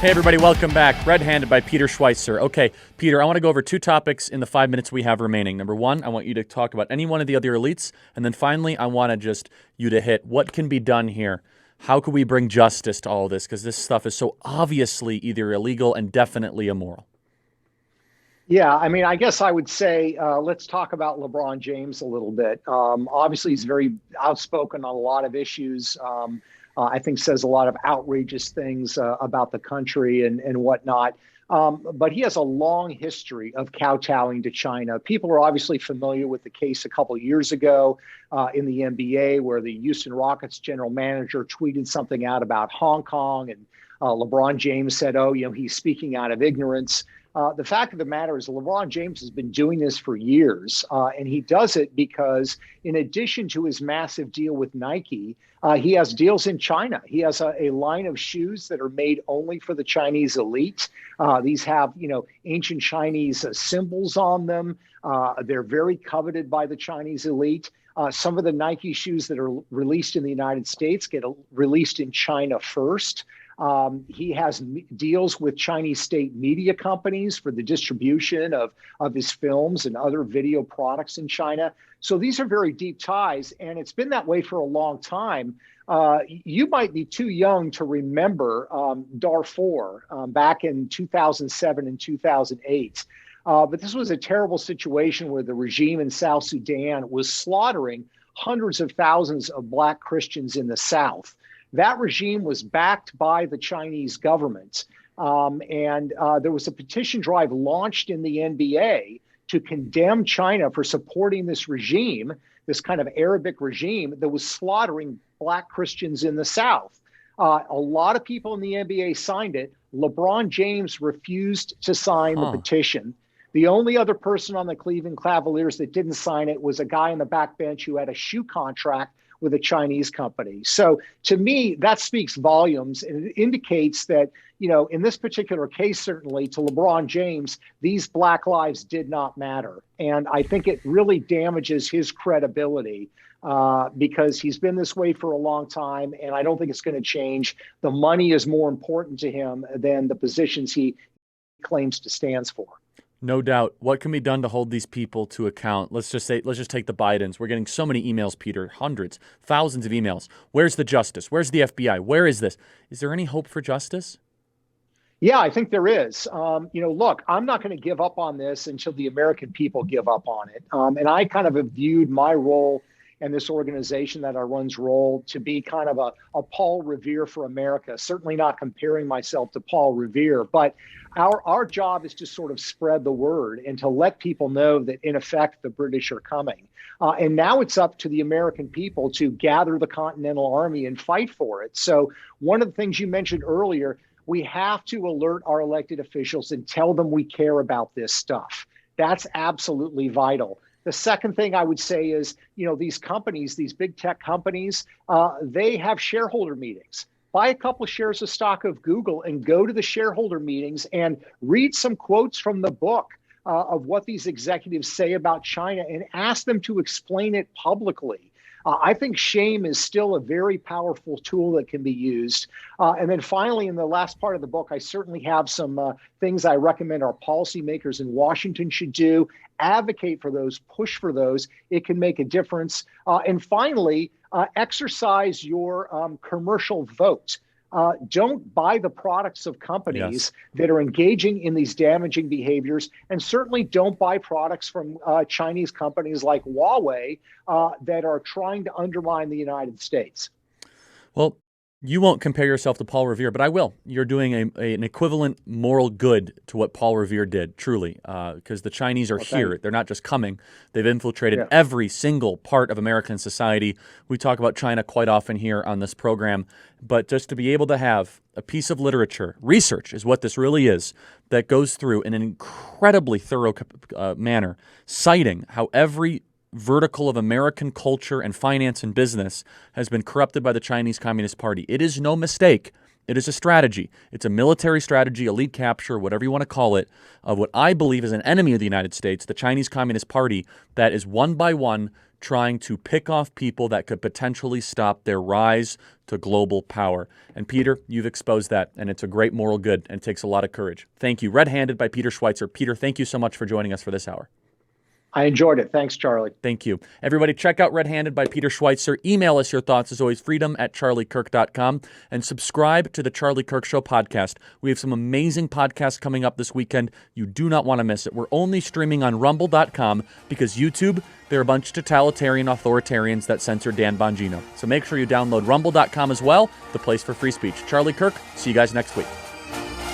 Hey, everybody, welcome back. Red-Handed by Peter Schweizer. Okay, Peter, I want to go over two topics in the 5 minutes we have remaining. Number one, I want you to talk about any one of the other elites. And then finally, I want to just you to hit what can be done here. How can we bring justice to all of this? Because this stuff is so obviously either illegal and definitely immoral. Yeah, I mean, I guess I would say let's talk about LeBron James a little bit. Obviously, he's very outspoken on a lot of issues. I think says a lot of outrageous things about the country and whatnot. But he has a long history of kowtowing to China. People are obviously familiar with the case a couple of years ago in the NBA, where the Houston Rockets general manager tweeted something out about Hong Kong, and LeBron James said, "Oh, he's speaking out of ignorance." The fact of the matter is LeBron James has been doing this for years, and he does it because in addition to his massive deal with Nike, he has deals in China. He has a line of shoes that are made only for the Chinese elite. These have, ancient Chinese symbols on them. They're very coveted by the Chinese elite. Some of the Nike shoes that are released in the United States get released in China first. He has deals with Chinese state media companies for the distribution of his films and other video products in China. So these are very deep ties, and it's been that way for a long time. You might be too young to remember Darfur back in 2007 and 2008. But this was a terrible situation where the regime in South Sudan was slaughtering hundreds of thousands of Black Christians in the South. That regime was backed by the Chinese government. And there was a petition drive launched in the NBA to condemn China for supporting this regime, this kind of Arabic regime that was slaughtering Black Christians in the South. A lot of people in the NBA signed it. LeBron James refused to sign the petition. The only other person on the Cleveland Cavaliers that didn't sign it was a guy on the back bench who had a shoe contract with a Chinese company. So to me, that speaks volumes, and it indicates that, in this particular case, certainly to LeBron James, these Black lives did not matter. And I think it really damages his credibility because he's been this way for a long time, and I don't think it's going to change. The money is more important to him than the positions he claims to stand for. No doubt. What can be done to hold these people to account? Let's just take the Bidens. We're getting so many emails, Peter, hundreds, thousands of emails. Where's the justice? Where's the FBI? Where is this? Is there any hope for justice? Yeah, I think there is. Look, I'm not going to give up on this until the American people give up on it. And I kind of have viewed my role and this organization that I run's role to be kind of a Paul Revere for America. Certainly not comparing myself to Paul Revere, but our job is to sort of spread the word and to let people know that, in effect, the British are coming. And now it's up to the American people to gather the Continental Army and fight for it. So one of the things you mentioned earlier, we have to alert our elected officials and tell them we care about this stuff. That's absolutely vital. The second thing I would say is, these companies, these big tech companies, they have shareholder meetings. Buy a couple of shares of stock of Google and go to the shareholder meetings and read some quotes from the book of what these executives say about China and ask them to explain it publicly. I think shame is still a very powerful tool that can be used. And then finally, in the last part of the book, I certainly have some things I recommend our policymakers in Washington should do. Advocate for those, push for those. It can make a difference. And finally, exercise your commercial vote. Don't buy the products of companies that are engaging in these damaging behaviors, and certainly don't buy products from Chinese companies like Huawei that are trying to undermine the United States. Well, you won't compare yourself to Paul Revere, but I will. You're doing an equivalent moral good to what Paul Revere did, truly, because the Chinese are here. They're not just coming. They've infiltrated every single part of American society. We talk about China quite often here on this program, but just to be able to have a piece of literature, research is what this really is, that goes through in an incredibly thorough manner, citing how every vertical of American culture and finance and business has been corrupted by the Chinese Communist Party. It is no mistake. It is a strategy. It's a military strategy, elite capture, whatever you want to call it, of what I believe is an enemy of the United States, the Chinese Communist Party, that is one by one trying to pick off people that could potentially stop their rise to global power. And Peter, you've exposed that, and it's a great moral good and takes a lot of courage. Thank you. Red Handed by Peter Schweizer. Peter, thank you so much for joining us for this hour. I enjoyed it. Thanks, Charlie. Thank you. Everybody, check out Red Handed by Peter Schweizer. Email us your thoughts, as always, freedom@charliekirk.com, and subscribe to the Charlie Kirk Show podcast. We have some amazing podcasts coming up this weekend. You do not want to miss it. We're only streaming on rumble.com because YouTube, they're a bunch of totalitarian authoritarians that censor Dan Bongino. So make sure you download rumble.com as well, the place for free speech. Charlie Kirk, see you guys next week.